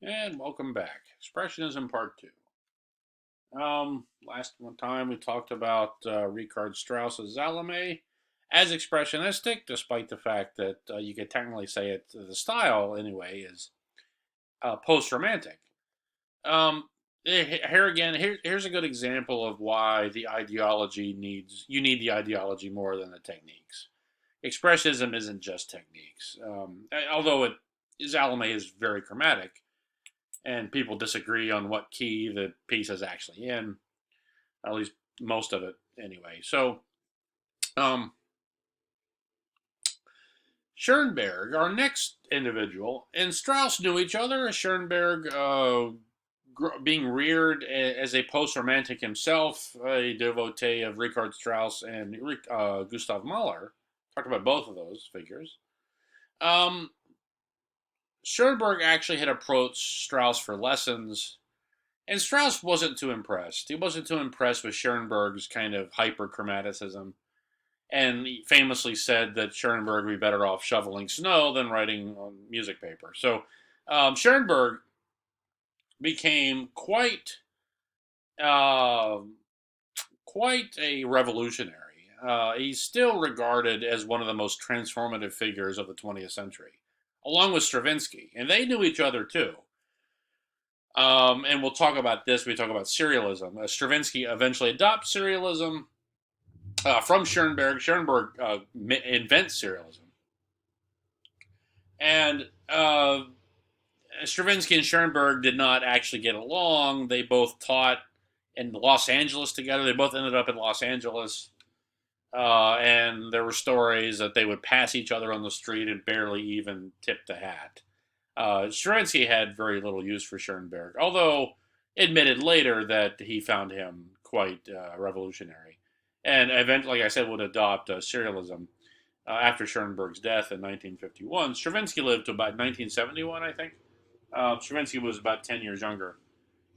And welcome back. Expressionism Part 2. Last one time we talked about Richard Strauss's Salome as expressionistic, despite the fact that you could technically say the style, anyway, is post-romantic. Um, here's a good example of why you need the ideology more than the techniques. Expressionism isn't just techniques. Although Salome is very chromatic, and people disagree on what key the piece is actually in, at least most of it anyway. So, um, Schoenberg, our next individual, and Strauss knew each other. Schoenberg, being reared as a post-romantic himself, a devotee of Richard Strauss and Gustav Mahler, talked about both of those figures. Um, Schoenberg actually had approached Strauss for lessons. And Strauss wasn't too impressed. He wasn't too impressed with Schoenberg's kind of hyperchromaticism, and he famously said that Schoenberg would be better off shoveling snow than writing on music paper. So Schoenberg became uh, quite a revolutionary. He's still regarded as one of the most transformative figures of the 20th century, along with Stravinsky, and they knew each other too. And we'll talk about this. We talk about serialism. Stravinsky eventually adopts serialism from Schoenberg. Schoenberg invents serialism. And Stravinsky and Schoenberg did not actually get along. They both taught in Los Angeles together. They both ended up in Los Angeles. And there were stories that they would pass each other on the street and barely even tip the hat. Stravinsky had very little use for Schoenberg, although admitted later that he found him quite revolutionary. And eventually, like I said, would adopt serialism after Schoenberg's death in 1951. Stravinsky lived to about 1971, I think. Stravinsky was about 10 years younger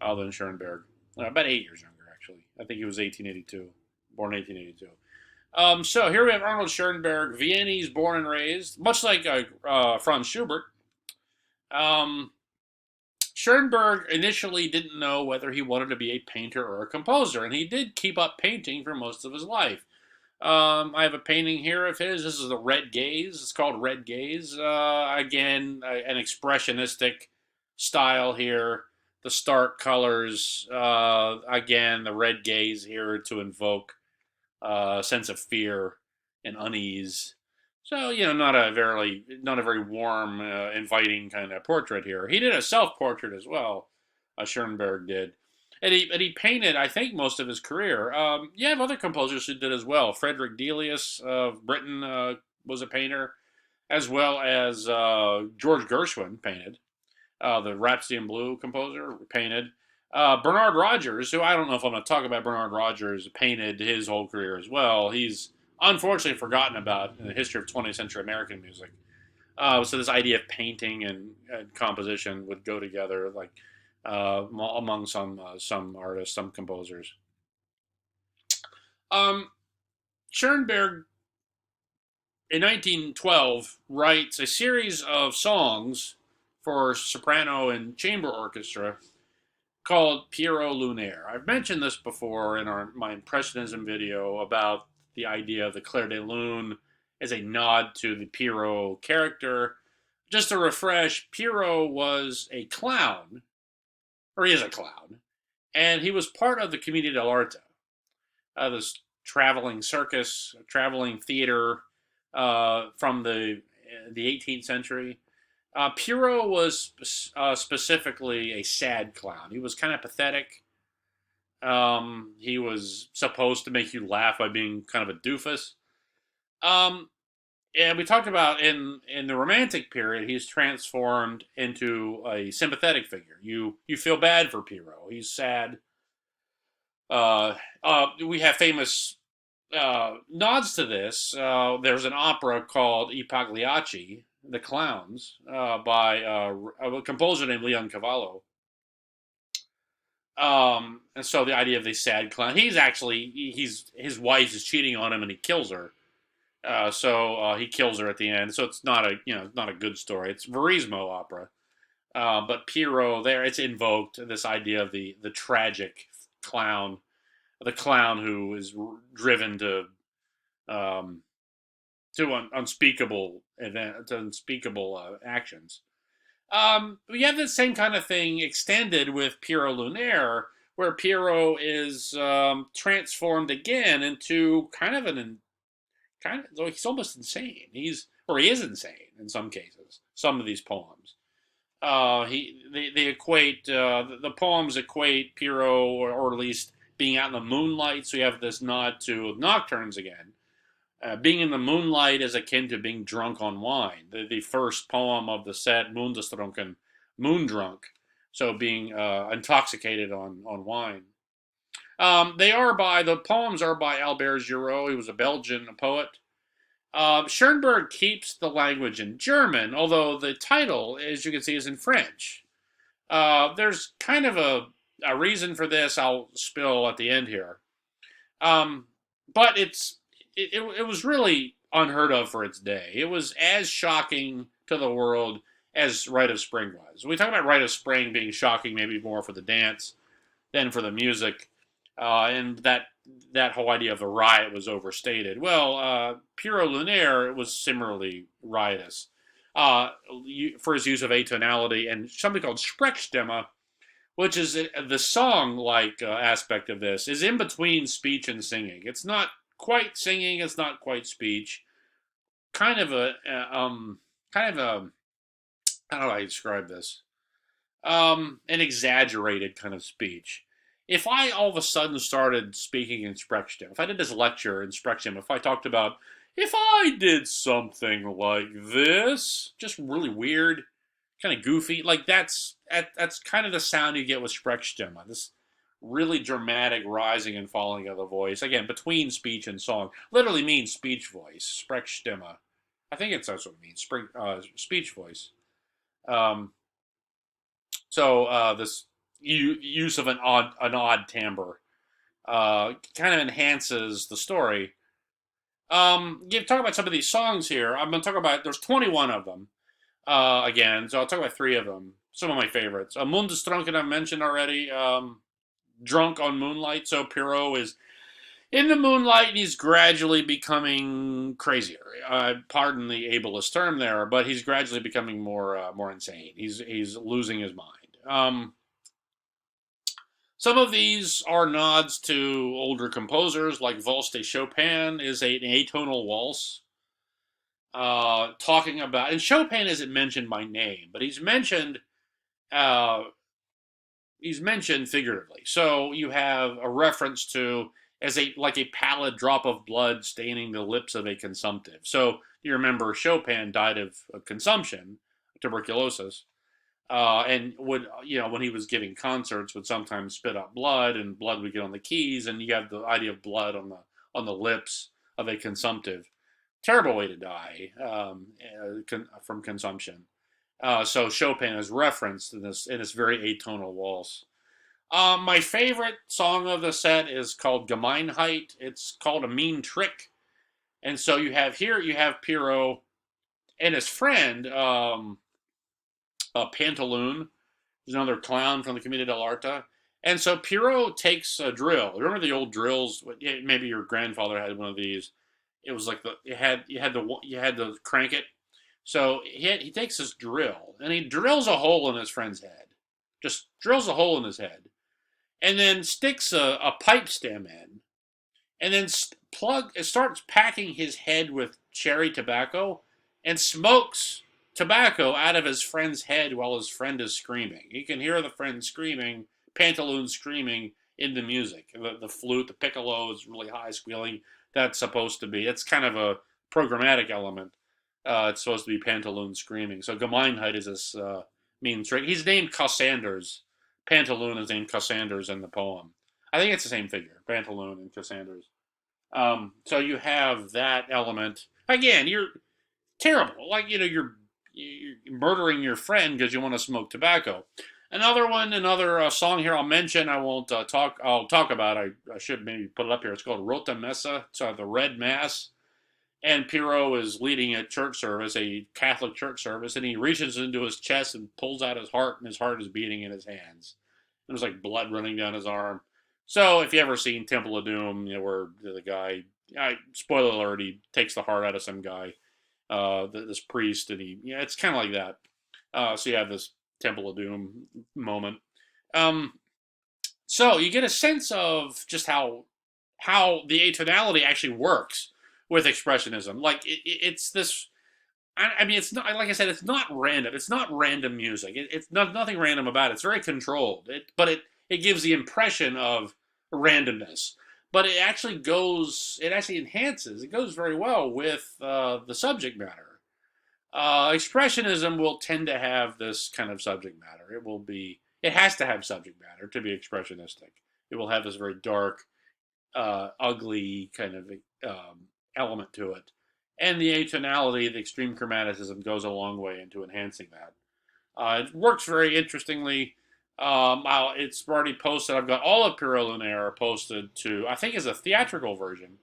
than Schoenberg. About 8 years younger, actually. I think he was 1882, born 1882. So here we have Arnold Schoenberg, Viennese, born and raised, much like Franz Schubert. Um, Schoenberg initially didn't know whether he wanted to be a painter or a composer, and he did keep up painting for most of his life. I have a painting here of his. This is the Red Gaze. It's called Red Gaze. Again, an expressionistic style here. The stark colors. Again, the red gaze here to invoke a sense of fear and unease. So not a very warm, inviting kind of portrait here. He did a self portrait as well. Schoenberg did, and he painted, I think, most of his career. You have other composers who did as well. Frederick Delius of Britain was a painter, as well as George Gershwin painted. The Rhapsody in Blue composer painted. Bernard Rogers, who I don't know if I'm going to talk about Bernard Rogers, painted his whole career as well. He's unfortunately forgotten about in the history of 20th century American music. So this idea of painting and composition would go together, like among some artists, some composers. Um, Schoenberg in 1912 writes a series of songs for soprano and chamber orchestra called Pierrot Lunaire. I've mentioned this before in my Impressionism video about the idea of the Clair de Lune as a nod to the Pierrot character. Just to refresh, Pierrot was a clown, or he is a clown, and he was part of the Commedia dell'arte, this traveling circus, traveling theater from the 18th century. Pierrot was specifically a sad clown. He was kind of pathetic. He was supposed to make you laugh by being kind of a doofus. Um, and we talked about in the Romantic period, he's transformed into a sympathetic figure. You feel bad for Pierrot. He's sad. We have famous nods to this. There's an opera called I Pagliacci, The Clowns, by a composer named Leon Cavallo. And so the idea of the sad clown, his wife is cheating on him and he kills her. So he kills her at the end. So it's not a good story. It's Verismo opera. But Pierrot, there it's invoked this idea of the tragic clown, the clown who is driven um, to unspeakable event, to unspeakable actions. We have the same kind of thing extended with Pierrot Lunaire, where Pierrot is transformed again into he's almost insane. He is insane in some cases. Some of these poems. They equate the poems equate Pierrot, or at least being out in the moonlight. So you have this nod to nocturnes again. Being in the moonlight is akin to being drunk on wine. The first poem of the set, Moondestrunken, moon drunk. So being intoxicated on wine. The poems are by Albert Giraud. He was a Belgian poet. Schoenberg keeps the language in German, although the title, as you can see, is in French. There's kind of a reason for this I'll spill at the end here. But it was really unheard of for its day. It was as shocking to the world as Rite of Spring was. We talk about Rite of Spring being shocking maybe more for the dance than for the music, and that whole idea of the riot was overstated. Well, Pierrot Lunaire was similarly riotous for his use of atonality and something called Sprechstimme, which is the song-like aspect of this, is in between speech and singing. It's not quite singing, it's not quite speech. Kind of a, how do I describe this? An exaggerated kind of speech. If I all of a sudden started speaking in Sprechstimme, if I did this lecture in Sprechstimme, if I talked about, if I did something like this, just really weird, kind of goofy, like that's kind of the sound you get with Sprechstimme. This really dramatic rising and falling of the voice. Again, between speech and song. Literally means speech voice, Sprechstimme. I think that's what it means, speech voice. Um, this use of an odd timbre kind of enhances the story. You talk about some of these songs here. I'm going to talk about, there's 21 of them, again, so I'll talk about 3 of them. Some of my favorites. Mundestrunken I've mentioned already. Drunk on Moonlight. So Pierrot is in the moonlight and he's gradually becoming crazier. Pardon the ableist term there, but he's gradually becoming more insane. He's losing his mind. Some of these are nods to older composers, like Valse de Chopin is an atonal waltz, talking about, and Chopin isn't mentioned by name, but uh, he's mentioned figuratively. So you have a reference to as like a pallid drop of blood staining the lips of a consumptive. So you remember Chopin died of consumption, tuberculosis, and would, when he was giving concerts, would sometimes spit out blood, and blood would get on the keys, and you have the idea of blood on the lips of a consumptive. Terrible way to die from consumption. So Chopin is referenced in this very atonal waltz. My favorite song of the set is called Gemeinheit. It's called A Mean Trick. And so you have Pierrot and his friend, Pantaloon, who's another clown from the Commedia dell'arte. And so Pierrot takes a drill. Remember the old drills? Maybe your grandfather had one of these. It was like you had to crank it. So he takes this drill and he drills a hole in his friend's head. Just drills a hole in his head. And then sticks a pipe stem in. And then starts packing his head with cherry tobacco and smokes tobacco out of his friend's head while his friend is screaming. You can hear the friend screaming, Pantaloon screaming in the music. The flute, the piccolo is really high squealing. It's kind of a programmatic element. It's supposed to be Pantaloon screaming. So Gemeinheit is this mean trick. He's named Cassanders. Pantaloon is named Cassanders in the poem. I think it's the same figure, Pantaloon and Cassanders. So you have that element. Again, you're terrible. Like, you're murdering your friend because you want to smoke tobacco. Another song here I'll mention. I won't talk. I'll talk about. I should maybe put it up here. It's called Rote Messe. It's the Red Mass. and Pierrot is leading a church service, a Catholic church service, and he reaches into his chest and pulls out his heart, and his heart is beating in his hands. There's like blood running down his arm. So if you ever seen Temple of Doom, where the guy, spoiler alert, he takes the heart out of some guy, this priest, and it's kind of like that. So you have this Temple of Doom moment. Um, so you get a sense of just how the atonality actually works with expressionism. Like it's this. I mean, it's not like I said. It's not random. It's not random music. It's not nothing random about it. It's very controlled. But it gives the impression of randomness. But it actually goes. It actually enhances. It goes very well with the subject matter. Expressionism will tend to have this kind of subject matter. It will be. It has to have subject matter to be expressionistic. It will have this very dark, ugly kind of element to it. And the atonality, the extreme chromaticism goes a long way into enhancing that. It works very interestingly. It's already posted. I've got all of Pure Lunaire posted to, I think is a theatrical version,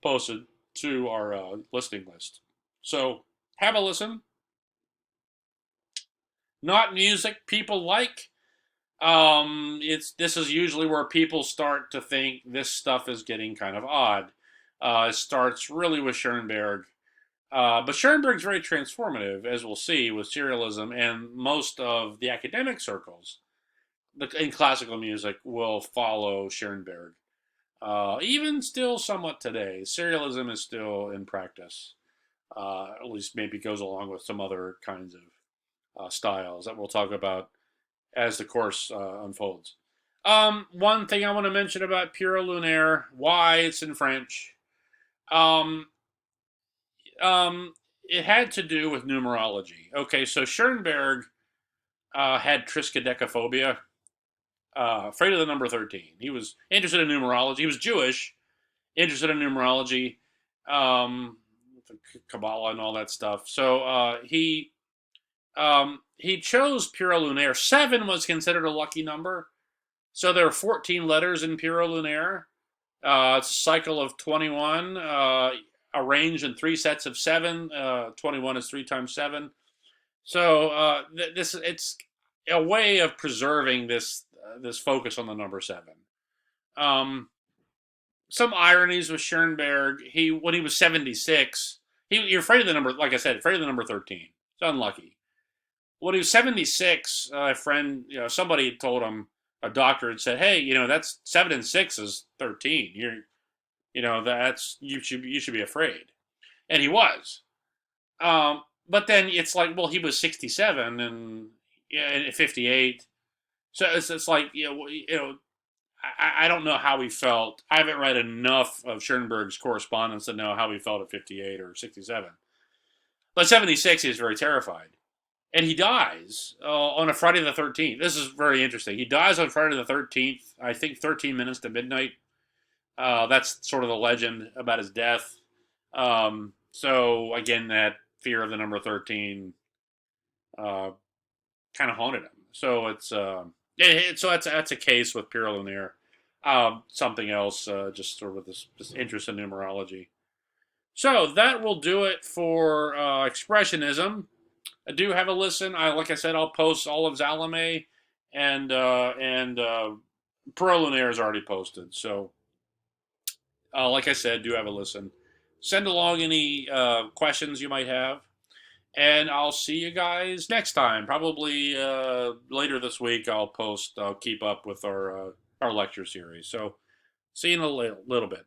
posted to our listening list. So have a listen. Not music people like. This is usually where people start to think this stuff is getting kind of odd. It starts really with Schoenberg, but Schoenberg's very transformative, as we'll see with serialism, and most of the academic circles in classical music will follow Schoenberg. Even still, somewhat today, serialism is still in practice. At least maybe goes along with some other kinds of styles that we'll talk about as the course unfolds. One thing I want to mention about Pure Lunaire, why it's in French. Um, it had to do with numerology. Okay, so Schoenberg had triskaidekaphobia, afraid of the number 13. He was interested in numerology. He was Jewish, interested in numerology, Kabbalah and all that stuff. So he chose Pure Lunaire. 7 was considered a lucky number. So there are 14 letters in Pure Lunaire. It's a cycle of 21, arranged in 3 sets of 7. 21 is 3 times 7. So it's a way of preserving this focus on the number 7. Some ironies with Schoenberg. When he was 76, you're afraid of the number. Like I said, afraid of the number 13. It's unlucky. When he was 76, a friend, somebody told him, a doctor had said, "Hey, that's 7 and 6 is 13. That's you should be afraid," and he was. But then it's like, well, he was 67 and 58, so it's like I don't know how he felt. I haven't read enough of Schoenberg's correspondence to know how he felt at 58 or 67. But 76, he was very terrified. And he dies on a Friday the 13th. This is very interesting. He dies on Friday the 13th, I think 13 minutes to midnight. That's sort of the legend about his death. So, again, that fear of the number 13 kind of haunted him. So that's a case with Pure Lunaire. Something else, just sort of this interest in numerology. So that will do it for Expressionism. I do have a listen. Like I said, I'll post all of Zalame, and Pure Lunaire is already posted. So, like I said, do have a listen. Send along any questions you might have, and I'll see you guys next time. Probably later this week. I'll keep up with our lecture series. So, see you in a little bit.